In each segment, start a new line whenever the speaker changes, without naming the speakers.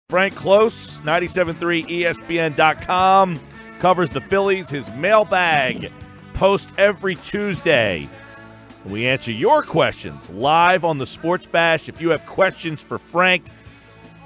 Frank Klose, 97.3 ESPN.com, covers the Phillies. His mailbag post every Tuesday. We answer your questions live on the Sports Bash. If you have questions for Frank,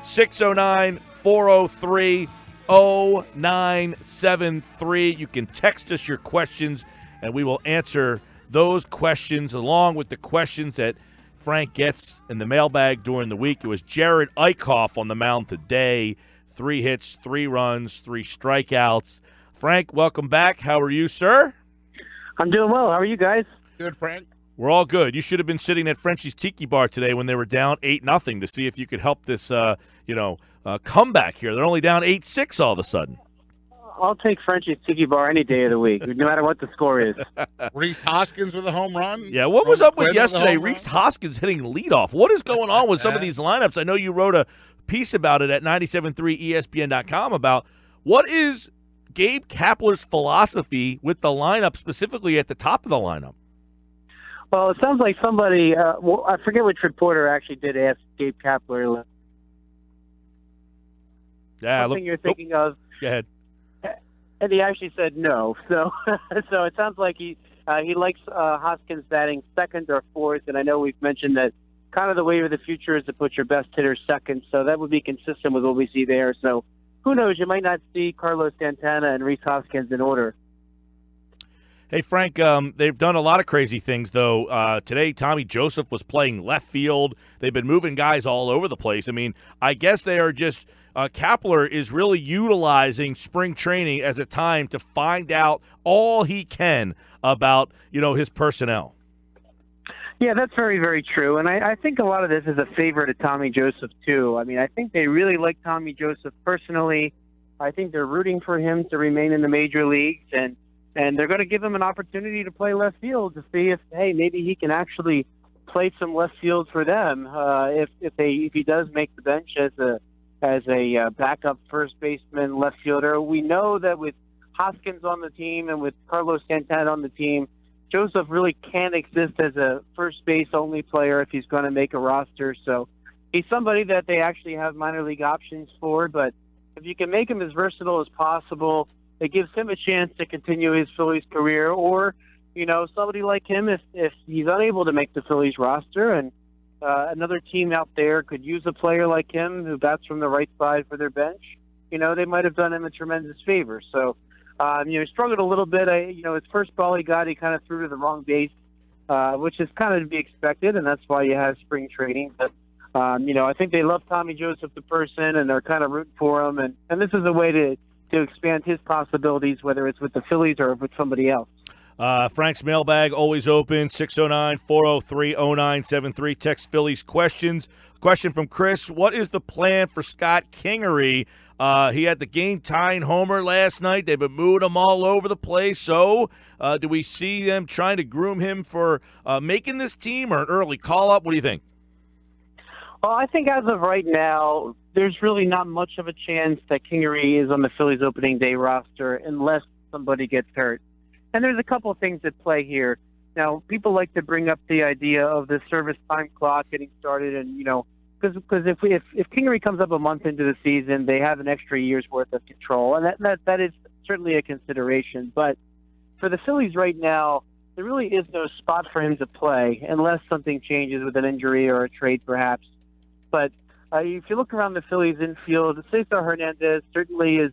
609-403-0973. You can text us your questions, and we will answer those questions along with the questions that Frank gets in the mailbag during the week. It was Jared Eichhoff on the mound today. 3 hits, 3 runs, 3 strikeouts. Frank, welcome back. How are you, sir?
I'm doing well. How are you guys?
Good, Frank.
We're all good. You should have been sitting at Frenchie's Tiki Bar today when they were down 8-0 to see if you could help this, comeback here. They're only down 8-6 all of a sudden.
I'll take Frenchie's Tiki Bar any day of the week, no matter what the score is.
Rhys Hoskins with a home run.
Yeah, what was up with yesterday? Rhys Hoskins hitting leadoff. What is going on with some of these lineups? I know you wrote a piece about it at 97.3 ESPN.com about what is Gabe Kapler's philosophy with the lineup, specifically at the top of the lineup.
Well, it sounds like somebody, I forget which reporter actually did ask Gabe Kapler.
Yeah,
something you're thinking of.
Go ahead.
And he actually said no. So it sounds like he likes Hoskins batting second or fourth. And I know we've mentioned that kind of the way of the future is to put your best hitter second. So that would be consistent with what we see there. So who knows? You might not see Carlos Santana and Rhys Hoskins in order.
Hey, Frank, they've done a lot of crazy things, though. Today, Tommy Joseph was playing left field. They've been moving guys all over the place. I mean, I guess they are just Kapler is really utilizing spring training as a time to find out all he can about, his personnel.
Yeah, that's very, very true. And I think a lot of this is a favor to Tommy Joseph, too. I mean, I think they really like Tommy Joseph personally. I think they're rooting for him to remain in the major leagues, and they're going to give him an opportunity to play left field to see if, hey, maybe he can actually play some left field for them if he does make the bench as a backup first baseman, left fielder. We know that with Hoskins on the team and with Carlos Santana on the team, Joseph really can't exist as a first base only player if he's going to make a roster. So he's somebody that they actually have minor league options for, but if you can make him as versatile as possible, it gives him a chance to continue his Phillies career, or, somebody like him, if he's unable to make the Phillies roster and another team out there could use a player like him who bats from the right side for their bench, they might have done him a tremendous favor. So, he struggled a little bit. His first ball he got, he kind of threw to the wrong base, which is kind of to be expected, and that's why you have spring training. But, I think they love Tommy Joseph, the person, and they're kind of rooting for him. And this is a way to expand his possibilities, whether it's with the Phillies or with somebody else.
Frank's mailbag always open, 609-403-0973. Text Phillies questions. Question from Chris: what is the plan for Scott Kingery? He had the game-tying homer last night. They've been moving him all over the place. So do we see them trying to groom him for making this team or an early call-up? What do you think?
Well, I think as of right now, there's really not much of a chance that Kingery is on the Phillies opening day roster unless somebody gets hurt. And there's a couple of things at play here. Now, people like to bring up the idea of the service time clock getting started, and because if Kingery comes up a month into the season, they have an extra year's worth of control, and that is certainly a consideration. But for the Phillies right now, there really is no spot for him to play unless something changes with an injury or a trade, perhaps. But if you look around the Phillies infield, Cesar Hernandez certainly is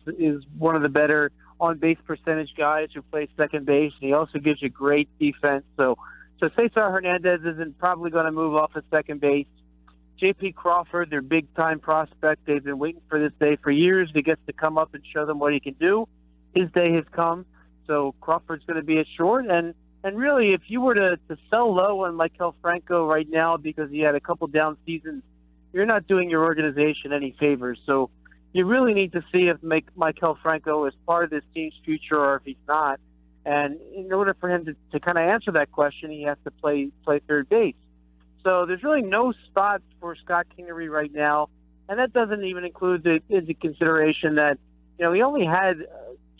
one of the better on-base percentage guys who plays second base, and he also gives you great defense. So Cesar Hernandez isn't probably going to move off of second base. J.P. Crawford, their big-time prospect, they've been waiting for this day for years. He gets to come up and show them what he can do. His day has come, so Crawford's going to be at short. And really, if you were to sell low on Maikel Franco right now because he had a couple down seasons, you're not doing your organization any favors. So you really need to see if Maikel Franco is part of this team's future or if he's not. And in order for him to kind of answer that question, he has to play third base. So there's really no spot for Scott Kingery right now, and that doesn't even include the consideration that he only had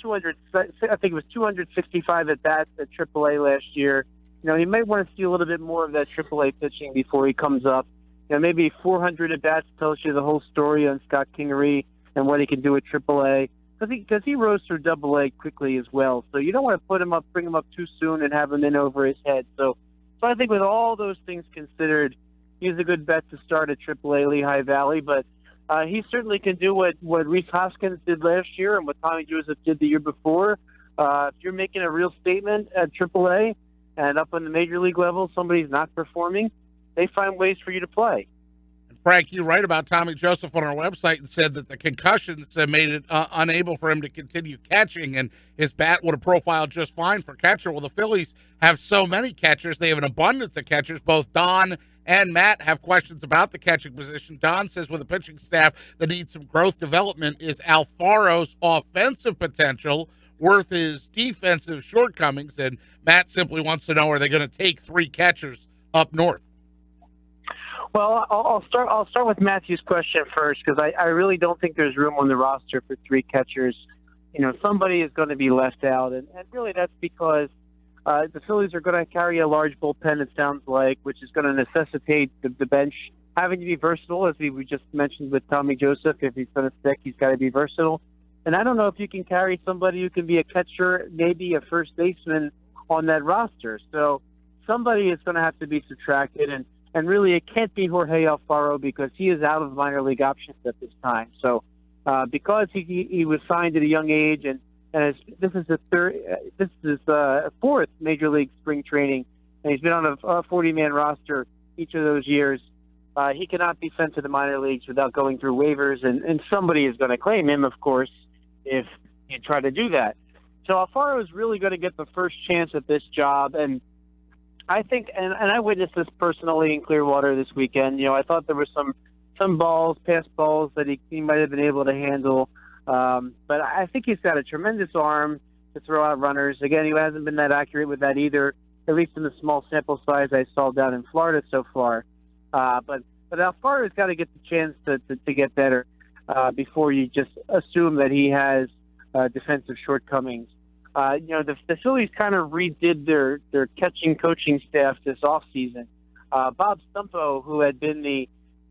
265 at bats at AAA last year. He might want to see a little bit more of that AAA pitching before he comes up. maybe 400 at-bats tells you the whole story on Scott Kingery and what he can do at AAA. Because he rose through AA quickly as well. So you don't want to bring him up too soon and have him in over his head. So I think with all those things considered, he's a good bet to start at AAA Lehigh Valley. But he certainly can do what Rhys Hoskins did last year and what Tommy Joseph did the year before. If you're making a real statement at AAA and up on the major league level, somebody's not performing, they find ways for you to play.
Frank, you write about Tommy Joseph on our website and said that the concussions made it unable for him to continue catching, and his bat would have profiled just fine for catcher. Well, the Phillies have so many catchers. They have an abundance of catchers. Both Don and Matt have questions about the catching position. Don says with a pitching staff that needs some growth development, is Alfaro's offensive potential worth his defensive shortcomings? And Matt simply wants to know, are they going to take 3 catchers up north?
Well, I'll start with Matthew's question first, because I really don't think there's room on the roster for 3 catchers. Somebody is going to be left out, and really that's because the Phillies are going to carry a large bullpen, it sounds like, which is going to necessitate the bench having to be versatile, as we just mentioned with Tommy Joseph. If he's going to stick, he's got to be versatile. And I don't know if you can carry somebody who can be a catcher, maybe a first baseman on that roster. So somebody is going to have to be subtracted, and really, it can't be Jorge Alfaro because he is out of minor league options at this time. So, because he was signed at a young age, and this is his 4th major league spring training, and he's been on a 40-man roster each of those years. He cannot be sent to the minor leagues without going through waivers, and somebody is going to claim him, of course, if you try to do that. So Alfaro is really going to get the first chance at this job, and I think, and I witnessed this personally in Clearwater this weekend. I thought there were some pass balls that he might have been able to handle. But I think he's got a tremendous arm to throw out runners. Again, he hasn't been that accurate with that either, at least in the small sample size I saw down in Florida so far. But Alfaro's got to get the chance to get better before you just assume that he has defensive shortcomings. The Phillies kind of redid their catching coaching staff this offseason. Bob Stumpo, who had been the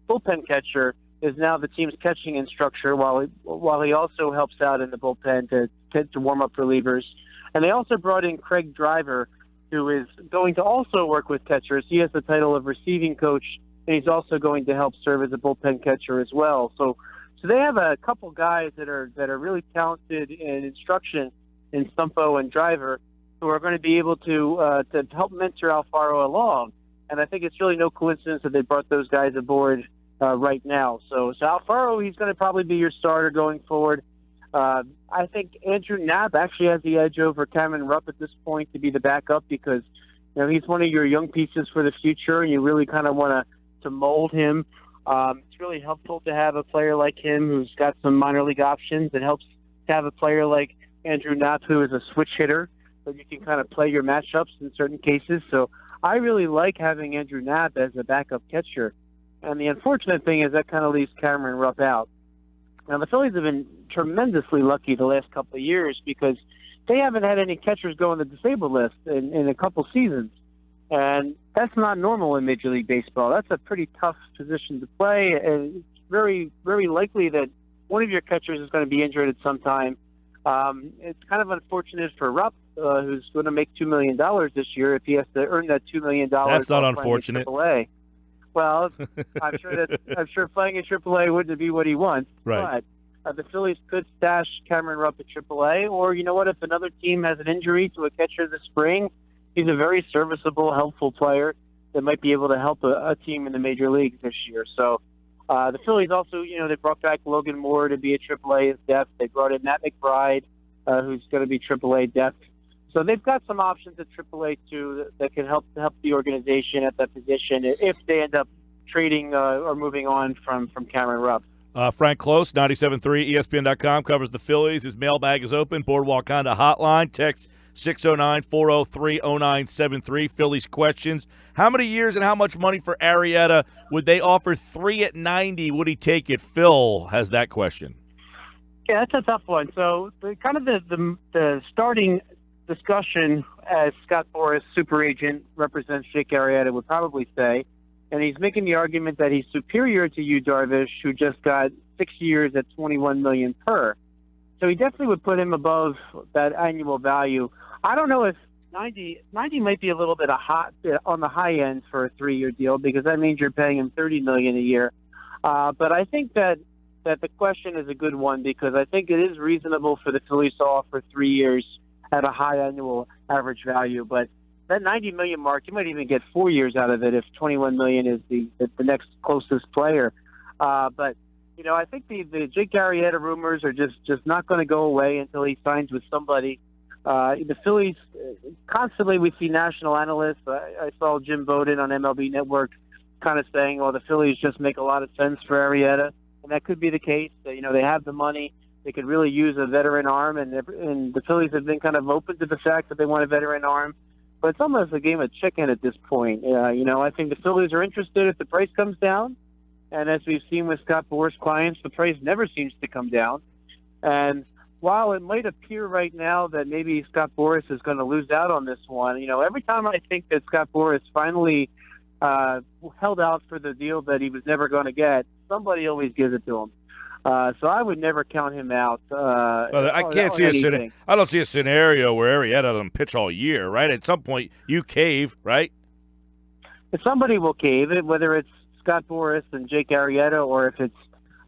bullpen catcher, is now the team's catching instructor, while he also helps out in the bullpen to warm up relievers. And they also brought in Craig Driver, who is going to also work with catchers. He has the title of receiving coach, and he's also going to help serve as a bullpen catcher as well. So they have a couple guys that are really talented in instruction in Stumpo and Driver, who are going to be able to help mentor Alfaro along. And I think it's really no coincidence that they brought those guys aboard right now. So Alfaro, he's going to probably be your starter going forward. I think Andrew Knapp actually has the edge over Cameron Rupp at this point to be the backup, because he's one of your young pieces for the future, and you really kind of want to mold him. It's really helpful to have a player like him who's got some minor league options. It helps to have a player like Andrew Knapp, who is a switch hitter, so you can kind of play your matchups in certain cases. So I really like having Andrew Knapp as a backup catcher. And the unfortunate thing is that kind of leaves Cameron Rupp out. Now, the Phillies have been tremendously lucky the last couple of years because they haven't had any catchers go on the disabled list in a couple seasons. And that's not normal in Major League Baseball. That's a pretty tough position to play. And it's very, very likely that one of your catchers is going to be injured at some time. It's kind of unfortunate for Rupp, who's going to make $2 million this year if he has to earn that $2 million.
That's not unfortunate.
AAA. Well, I'm sure playing in AAA wouldn't be what he wants.
Right.
But the Phillies could stash Cameron Rupp at AAA, or you know what? If another team has an injury to a catcher this spring, he's a very serviceable, helpful player that might be able to help a team in the major leagues this year. So the Phillies also, they brought back Logan Moore to be a AAA depth. They brought in Matt McBride, who's going to be AAA depth. So they've got some options at AAA too that can help the organization at that position if they end up trading or moving on from Cameron Rupp.
Frank Klose, 97.3 ESPN.com, covers the Phillies. His mailbag is open. Boardwalk Honda hotline. Text 609-403-0973. Phillies questions. How many years and how much money for Arrieta? Would they offer 3 at 90? Would he take it? Phil has that question.
Yeah, that's a tough one. So the starting discussion, as Scott Boras, super agent, represents Jake Arrieta, would probably say, and he's making the argument that he's superior to Yu Darvish, who just got 6 years at $21 million per. So he definitely would put him above that annual value. I don't know if 90 might be a little bit on the high end for a 3-year deal, because that means you're paying him $30 million a year. But I think that the question is a good one, because I think it is reasonable for the Phillies to offer 3 years at a high annual average value. But that $90 million mark, you might even get 4 years out of it if $21 million is the next closest player. But I think the Jake Arrieta rumors are just not going to go away until he signs with somebody. The Phillies, constantly we see national analysts. I saw Jim Bowden on MLB Network kind of saying, the Phillies just make a lot of sense for Arrieta. And that could be the case. They have the money. They could really use a veteran arm, and the Phillies have been kind of open to the fact that they want a veteran arm. But it's almost a game of chicken at this point. I think the Phillies are interested if the price comes down. And as we've seen with Scott Boras' clients, the price never seems to come down. And while it might appear right now that maybe Scott Boras is going to lose out on this one, every time I think that Scott Boras finally held out for the deal that he was never going to get, somebody always gives it to him. So I would never count him out.
I can't see I don't see a scenario where Arrieta doesn't pitch all year, right? At some point, you cave, right?
If somebody will cave it, whether it's Scott Boras and Jake Arrieta, or if it's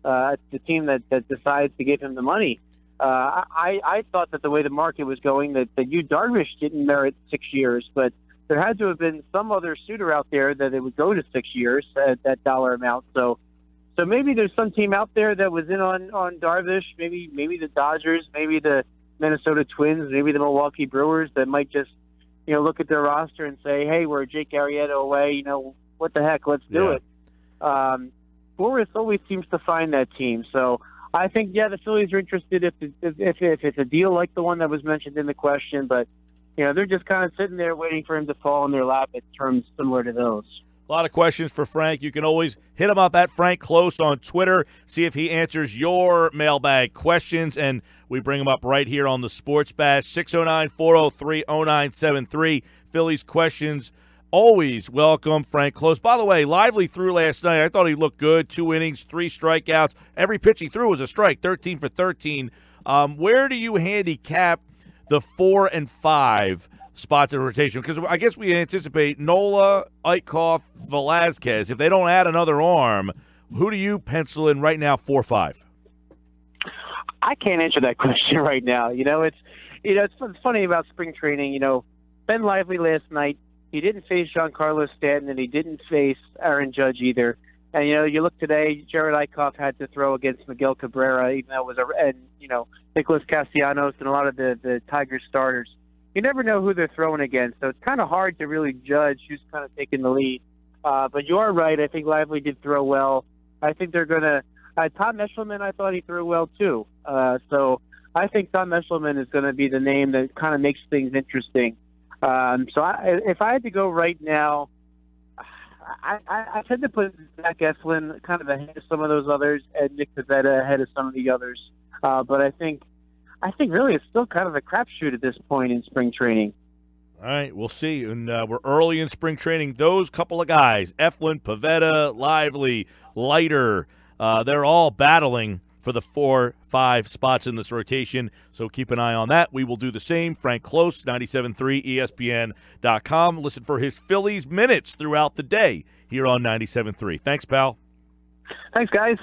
the team that decides to give him the money. I thought that the way the market was going, that Yu Darvish didn't merit 6 years, but there had to have been some other suitor out there that it would go to 6 years at that dollar amount. So maybe there's some team out there that was in on Darvish, maybe the Dodgers, maybe the Minnesota Twins, maybe the Milwaukee Brewers, that might just look at their roster and say, hey, we're Jake Arrieta away, what the heck, let's do it. Boras always seems to find that team. So I think, the Phillies are interested if it's a deal like the one that was mentioned in the question, but they're just kind of sitting there waiting for him to fall in their lap at terms similar to those.
A lot of questions for Frank. You can always hit him up at Frank Klose on Twitter, see if he answers your mailbag questions, and we bring him up right here on the Sports Bash. 609-403-0973. Phillies questions always welcome, Frank Klose. By the way, Lively threw last night. I thought he looked good. 2 innings, 3 strikeouts. Every pitch he threw was a strike, 13 for 13. Where do you handicap the 4 and 5 spots in rotation? Because I guess we anticipate Nola, Eichhoff, Velazquez. If they don't add another arm, who do you pencil in right now, 4-5?
I can't answer that question right now. It's funny about spring training. Ben Lively last night, he didn't face Giancarlo Stanton, and he didn't face Aaron Judge either. And, you look today, Jared Eichhoff had to throw against Miguel Cabrera, even though it was Nicholas Castellanos and a lot of the Tigers starters. You never know who they're throwing against, so it's kind of hard to really judge who's kind of taking the lead. But you are right. I think Lively did throw well. I think they're going to Tom Eshelman, I thought he threw well too. So I think Tom Eshelman is going to be the name that kind of makes things interesting. If I had to go right now, I tend to put Zach Eflin kind of ahead of some of those others, and Nick Pivetta ahead of some of the others. But I think really it's still kind of a crapshoot at this point in spring training.
All right, we'll see. And we're early in spring training. Those couple of guys, Eflin, Pivetta, Lively, Leiter, they're all battling for the 4-5 spots in this rotation. So keep an eye on that. We will do the same. Frank Klose, 97.3 ESPN.com. Listen for his Phillies minutes throughout the day here on 97.3. Thanks, pal.
Thanks, guys.